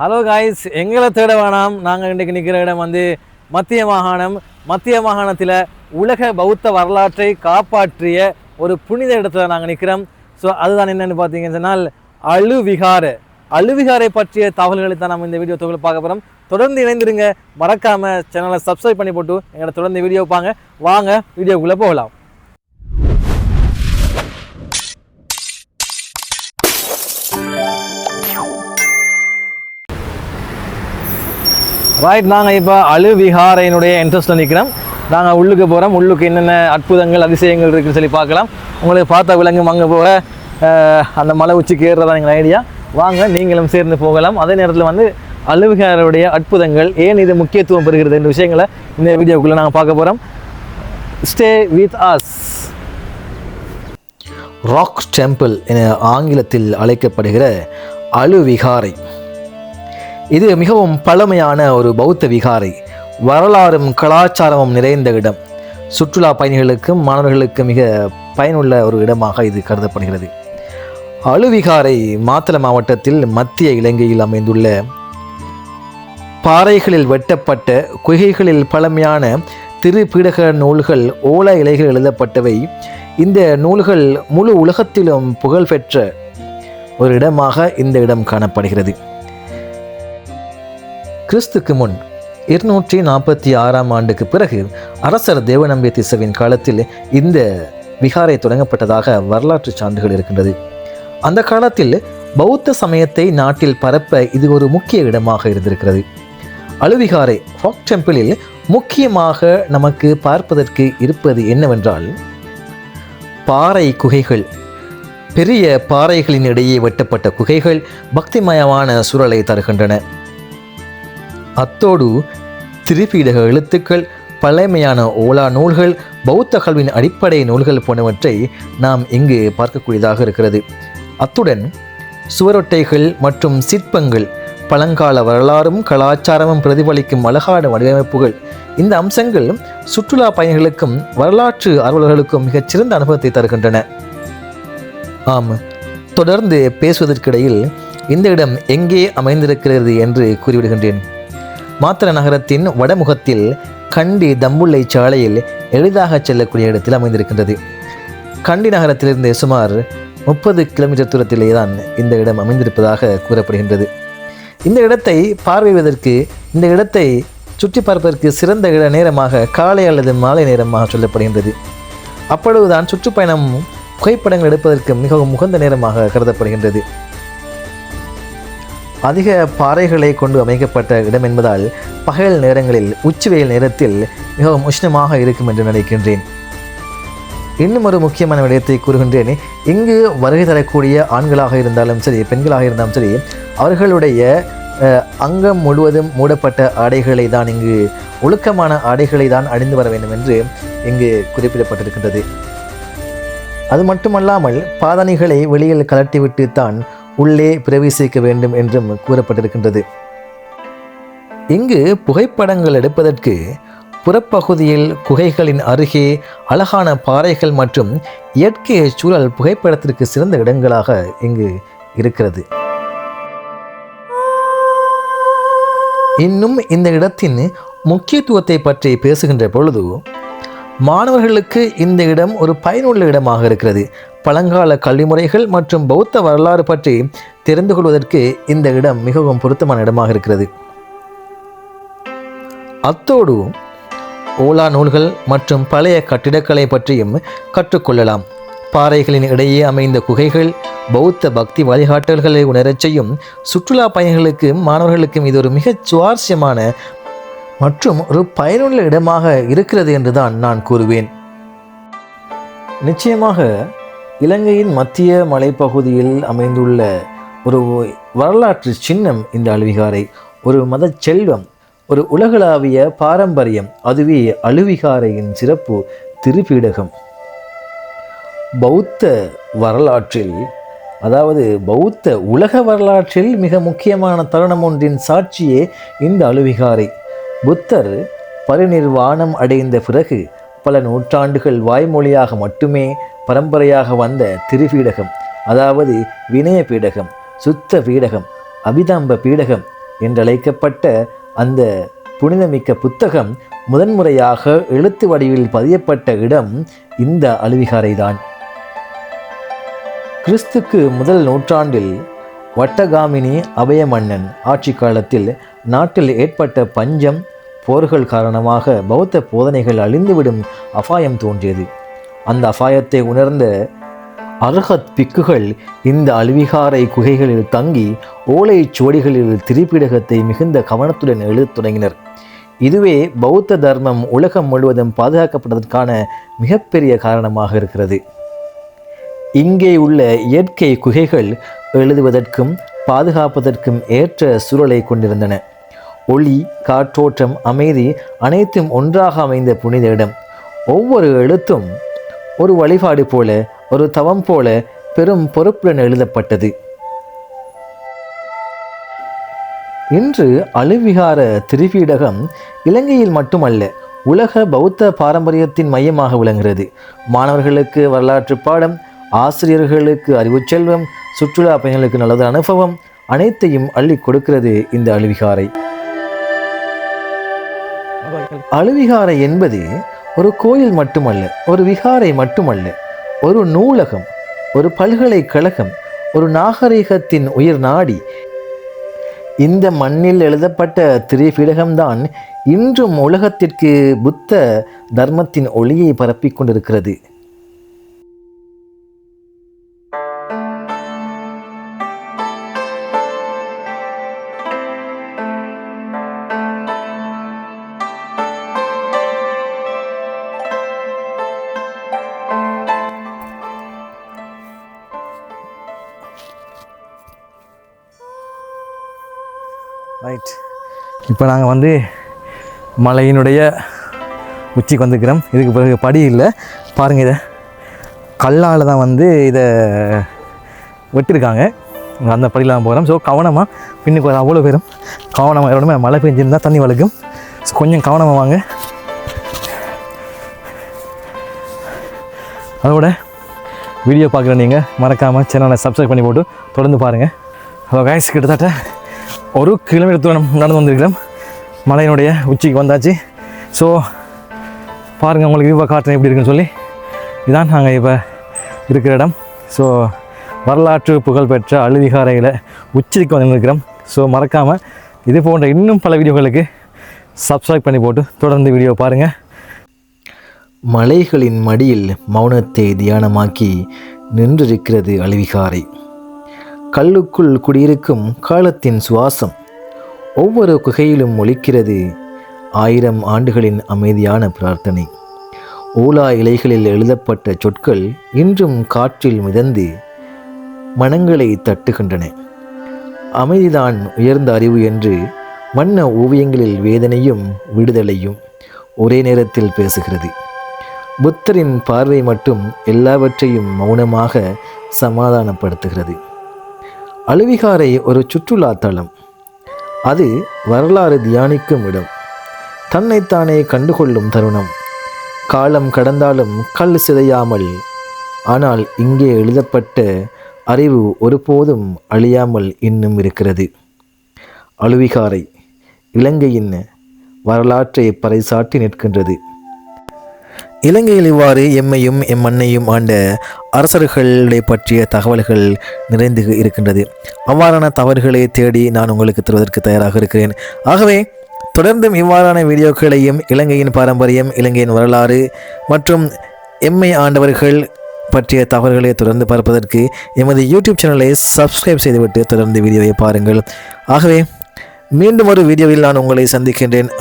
Hello guys, எங்களை தேட வேணாம். நாங்கள் இன்றைக்கு நிற்கிற இடம் வந்து மத்திய மாகாணம். மத்திய மாகாணத்தில் உலக பௌத்த வரலாற்றை காப்பாற்றிய ஒரு புனித இடத்துல நாங்கள் நிற்கிறோம். ஸோ அதுதான் என்னென்னு பார்த்தீங்கன்னு சொன்னால் அழுவிகாரை பற்றிய தகவல்களை தான் நம்ம இந்த வீடியோ தொகுதியில் பார்க்க போகிறோம். தொடர்ந்து இணைந்திருங்க. மறக்காமல் சேனலை சப்ஸ்கிரைப் பண்ணி போட்டு எங்களை தொடர்ந்து வீடியோ பாருங்க. வாங்க வீடியோக்குள்ளே போகலாம். ரைட், நாங்கள் இப்போ அழுவிகாரையினுடைய என்ட்ரன்ஸில் நிற்கிறோம். நாங்கள் உள்ளுக்கு போகிறோம். உள்ளுக்கு என்னென்ன அற்புதங்கள் அதிசயங்கள் இருக்குன்னு சொல்லி பார்க்கலாம். உங்களுக்கு பார்த்தா விலங்கும் அங்கே போக அந்த மலை உச்சிக்கு ஏறுறதா எங்கள் ஐடியா. வாங்க நீங்களும் சேர்ந்து போகலாம். அதே நேரத்தில் வந்து அழுவிகாரையுடைய அற்புதங்கள் ஏன் இது முக்கியத்துவம் பெறுகிறது என்ற விஷயங்களை இந்த வீடியோக்குள்ளே நாங்கள் பார்க்க போகிறோம். Stay with us. Rock temple என ஆங்கிலத்தில் அழைக்கப்படுகிற அழுவிகாரை இது மிகவும் பழமையான ஒரு பௌத்த விகாரை. வரலாறும் கலாச்சாரமும் நிறைந்த இடம். சுற்றுலா பயணிகளுக்கும் மாணவர்களுக்கும் மிக பயனுள்ள ஒரு இடமாக இது கருதப்படுகிறது. அழுவிகாரை மாத்தளை மாவட்டத்தில் மத்திய இலங்கையில் அமைந்துள்ள பாறைகளில் வெட்டப்பட்ட குகைகளில் பழமையான திருப்பீடக நூல்கள் ஓல இலைகள் எழுதப்பட்டவை. இந்த நூல்கள் முழு உலகத்திலும் புகழ்பெற்ற ஒரு இடமாக இந்த இடம் காணப்படுகிறது. கிறிஸ்துக்கு முன் 246ஆம் ஆண்டுக்கு பிறகு அரசர் தேவநம்பிய திசவின் காலத்தில் இந்த விகாரை தொடங்கப்பட்டதாக வரலாற்று சான்றுகள் இருக்கின்றது. அந்த காலத்தில் பௌத்த சமயத்தை நாட்டில் பரப்ப இது ஒரு முக்கிய இடமாக இருந்திருக்கிறது. அழுவிகாரை ராக் டெம்பிளில் முக்கியமாக நமக்கு பார்ப்பதற்கு இருப்பது என்னவென்றால் பாறை குகைகள். பெரிய பாறைகளின் இடையே வெட்டப்பட்ட குகைகள் பக்திமயமான சூழலை தருகின்றன. அத்தோடு திரிபீடக எழுத்துக்கள், பழமையான ஓலா நூல்கள், பௌத்த கல்வியின் அடிப்படை நூல்கள் போன்றவற்றை நாம் இங்கு பார்க்கக்கூடியதாக இருக்கிறது. அத்துடன் சுவரொட்டைகள் மற்றும் சிற்பங்கள், பழங்கால வரலாறும் கலாச்சாரமும் பிரதிபலிக்கும் அழகான வடிவமைப்புகள். இந்த அம்சங்கள் சுற்றுலா பயணிகளுக்கும் வரலாற்று ஆர்வலர்களுக்கும் மிகச்சிறந்த அனுபவத்தை தருகின்றன. ஆம், தொடர்ந்து பேசுவதற்கிடையில் இந்த இடம் எங்கே அமைந்திருக்கிறது என்று கூறிவிடுகின்றேன். மாத்தளை நகரத்தின் வடமுகத்தில் கண்டி தம்புள்ளை சாலையில் எளிதாக செல்லக்கூடிய இடத்தில் அமைந்திருக்கின்றது. கண்டி நகரத்திலிருந்து சுமார் 30 கிலோமீட்டர் தூரத்திலே தான் இந்த இடம் அமைந்திருப்பதாக கூறப்படுகின்றது. இந்த இடத்தை பார்வையிடுவதற்கு, இந்த இடத்தை சுற்றி பார்ப்பதற்கு சிறந்த நேரமாக காலை அல்லது மாலை நேரமாக சொல்லப்படுகின்றது. அப்பொழுதுதான் சுற்றுப்பயணம் புகைப்படங்கள் எடுப்பதற்கு மிகவும் உகந்த நேரமாக கருதப்படுகின்றது. அதிக பாறைகளை கொண்டு அமைக்கப்பட்ட இடம் என்பதால் பகல் நேரங்களில் உச்சிவெயில் நேரத்தில் மிகவும் உஷ்ணமாக இருக்கும் என்று நினைக்கின்றேன். இன்னும் ஒரு முக்கியமான விடயத்தை கூறுகின்றேன். இங்கு வருகை தரக்கூடிய ஆண்களாக இருந்தாலும் சரி, பெண்களாக இருந்தாலும் சரி, அவர்களுடைய அங்கம் முழுவதும் மூடப்பட்ட ஆடைகளை தான், இங்கு ஒழுக்கமான ஆடைகளை தான் அணிந்து வர வேண்டும் என்று இங்கு குறிப்பிடப்பட்டிருக்கின்றது. அது மட்டுமல்லாமல் பாதணிகளை வெளியில் கலட்டிவிட்டு தான் உள்ளே பிரவேசிக்க வேண்டும் என்றும் கூறப்பட்டிருக்கின்றது. இங்கு புகைப்படங்கள் எடுப்பதற்கு புறப்பகுதியில் குகைகளின் அருகே அழகான பாறைகள் மற்றும் இயற்கை சூழல் புகைப்படத்திற்கு சிறந்த இடங்களாக இங்கு இருக்கிறது. இன்னும் இந்த இடத்தின் முக்கியத்துவத்தை பற்றி பேசுகின்ற பொழுது மாணவர்களுக்கு இந்த இடம் ஒரு பயனுள்ள இடமாக இருக்கிறது. பழங்கால கல்வி முறைகள் மற்றும் பௌத்த வரலாறு பற்றி தெரிந்து கொள்வதற்கு இந்த இடம் மிகவும் பொருத்தமான இடமாக இருக்கிறது. அத்தோடு ஓலா நூல்கள் மற்றும் பழைய கட்டிடக்கலை பற்றியும் கற்றுக்கொள்ளலாம். பாறைகளின் இடையே அமைந்த குகைகள் பௌத்த பக்தி வழிகாட்டல்களை உணரச் செய்யும். சுற்றுலா பயணிகளுக்கும் மாணவர்களுக்கும் இது ஒரு மிகச் சுவாரஸ்யமான மற்றும் ஒரு பயனுள்ள இடமாக இருக்கிறது என்றுதான் நான் கூறுவேன். நிச்சயமாக இலங்கையின் மத்திய மலைப்பகுதியில் அமைந்துள்ள ஒரு வரலாற்று சின்னம் இந்த அழுவிகாரை. ஒரு மத செல்வம், ஒரு உலகளாவிய பாரம்பரியம். அதுவே அழுவிகாரையின் சிறப்பு திருப்பீடகம். பௌத்த வரலாற்றில், அதாவது பௌத்த உலக வரலாற்றில் மிக முக்கியமான தருணம் ஒன்றின் சாட்சியே இந்த அழுவிகாரை. புத்தர் பரிநிர்வாணம் அடைந்த பிறகு பல நூற்றாண்டுகள் வாய்மொழியாக மட்டுமே பரம்பரையாக வந்த திருப்பீடகம், அதாவது வினய பீடகம், சுத்த பீடகம், அபிதம்ப பீடகம், என்றழைக்கப்பட்ட அந்த புனிதமிக்க புத்தகம் முதன்முறையாக எழுத்து வடிவில் பதியப்பட்ட இடம் இந்த அழுவிகாரைதான். கிறிஸ்துக்கு முதல் நூற்றாண்டில் வட்டகாமினி அபயமன்னன் ஆட்சி காலத்தில் நாட்டில் ஏற்பட்ட பஞ்சம் போர்கள் காரணமாக பௌத்த போதனைகள் அழிந்துவிடும் அபாயம் தோன்றியது. அந்த அபாயத்தை உணர்ந்த அர்ஹத் பிக்குகள் இந்த அழுவிகாரை குகைகளில் தங்கி ஓலை சுவடிகளில் திரிபீடகத்தை மிகுந்த கவனத்துடன் எழுதத் தொடங்கினர். இதுவே பௌத்த தர்மம் உலகம் முழுவதும் பாதுகாக்கப்பட்டதற்கான மிகப்பெரிய காரணமாக இருக்கிறது. இங்கே உள்ள இயற்கை குகைகள் எழுதுவதற்கும் பாதுகாப்பதற்கும் ஏற்ற சூழலை கொண்டிருந்தன. ஒளி, காற்றோட்டம், அமைதி அனைத்தும் ஒன்றாக அமைந்த புனித இடம். ஒவ்வொரு எழுத்தும் ஒரு வழிபாடு போல, ஒரு தவம் போல பெரும் பொறுப்புடன் எழுதப்பட்டது. இன்று அழுவிகார திரிபீடகம் இலங்கையில் மட்டுமல்ல, உலக பௌத்த பாரம்பரியத்தின் மையமாக விளங்குகிறது. மாணவர்களுக்கு வரலாற்று பாடம், ஆசிரியர்களுக்கு அறிவு செல்வம், சுற்றுலா பயணிகளுக்கு நல்லது அனுபவம் அனைத்தையும் அள்ளி கொடுக்கிறது இந்த அழுவிகாரை. அழுவிகாரை என்பது ஒரு கோயில் மட்டுமல்ல, ஒரு விகாரை மட்டுமல்ல, ஒரு நூலகம், ஒரு பல்கலைக்கழகம், ஒரு நாகரிகத்தின் உயிர் நாடி. இந்த மண்ணில் எழுதப்பட்ட திரிபீடகம்தான் இன்றும் உலகத்திற்கு புத்த தர்மத்தின் ஒளியை பரப்பிக் கொண்டிருக்கிறது. ரைட், இப்போ நாங்கள் மலையினுடைய உச்சிக்கு வந்துக்கிறோம். இதுக்கு பிறகு படி இல்லை பாருங்கள். இதை கல்லால் தான் இதை வெட்டிருக்காங்க. அந்த படியில் தான் போகிறோம். ஸோ கவனமாக பின்னுக்கு வர அவ்வளோ பேரும் கவனமாக இருக்கணுமே. மழை பெஞ்சிருந்தால் தண்ணி வளர்க்கும். ஸோ கொஞ்சம் கவனமாக வாங்க. அதோட வீடியோ பார்க்குற நீங்கள் மறக்காமல் சேனலை சப்ஸ்கிரைப் பண்ணி போட்டு தொடர்ந்து பாருங்கள். ஹலோ கைஸ், கிட்டத்தட்ட 1 கிலோமீட்டர் தூரம் நடந்து வந்திருக்கிறோம். மலையினுடைய உச்சிக்கு வந்தாச்சு. ஸோ பாருங்கள், உங்களுக்கு இப்போ காட்டுறேன் எப்படி இருக்குன்னு சொல்லி. இதுதான் நாங்கள் இப்போ இருக்கிற இடம். ஸோ வரலாற்று புகழ்பெற்ற அழுவிகாரையில் உச்சிக்கு வந்துருக்கிறோம். ஸோ மறக்காமல் இது போன்ற இன்னும் பல வீடியோகளுக்கு சப்ஸ்கிரைப் பண்ணி போட்டு தொடர்ந்து வீடியோ பாருங்கள். மலைகளின் மடியில் மௌனத்தை தியானமாக்கி நின்றிருக்கிறது அழுவிகாரை. கல்லுக்குள் குடியிருக்கும் காலத்தின் சுவாசம். ஒவ்வொரு குகையிலும் ஒலிக்கிறது 1000 ஆண்டுகளின் அமைதியான பிரார்த்தனை. ஓலா இலைகளில் எழுதப்பட்ட சொற்கள் இன்றும் காற்றில் மிதந்து மனங்களை தட்டுகின்றன. அமைதிதான் உயர்ந்த அறிவு என்று வண்ண ஓவியங்களில் வேதனையும் விடுதலையும் ஒரே நேரத்தில் பேசுகிறது. புத்தரின் பார்வை மட்டும் எல்லாவற்றையும் மௌனமாக சமாதானப்படுத்துகிறது. அழுவிகாரை ஒரு சுற்றுலா தலம். அது வரலாறு தியானிக்கும் இடம், தன்னைத்தானே கண்டுகொள்ளும் தருணம். காலம் கடந்தாலும் கல் சிதையாமல், ஆனால் இங்கே எழுதப்பட்ட அறிவு ஒருபோதும் அழியாமல் இன்னும் இருக்கிறது. அழுவிகாரை இலங்கையின் வரலாற்றை பறைசாற்றி நிற்கின்றது. இலங்கையில் இவ்வாறு எம்மையும் எம் மண்ணையும் ஆண்ட அரசர்களை பற்றிய தகவல்கள் நிறைந்து இருக்கின்றது. அவ்வாறான தவறுகளை தேடி நான் உங்களுக்கு தருவதற்கு தயாராக இருக்கிறேன். ஆகவே தொடர்ந்தும் இவ்வாறான வீடியோக்களையும் இலங்கையின் பாரம்பரியம், இலங்கையின் வரலாறு மற்றும் எம்மை ஆண்டவர்கள் பற்றிய தகவல்களை தொடர்ந்து பார்ப்பதற்கு எமது யூடியூப் சேனலை சப்ஸ்கிரைப் செய்துவிட்டு தொடர்ந்து வீடியோவை பாருங்கள். ஆகவே மீண்டும் ஒரு வீடியோவில் நான் உங்களை சந்திக்கின்றேன்.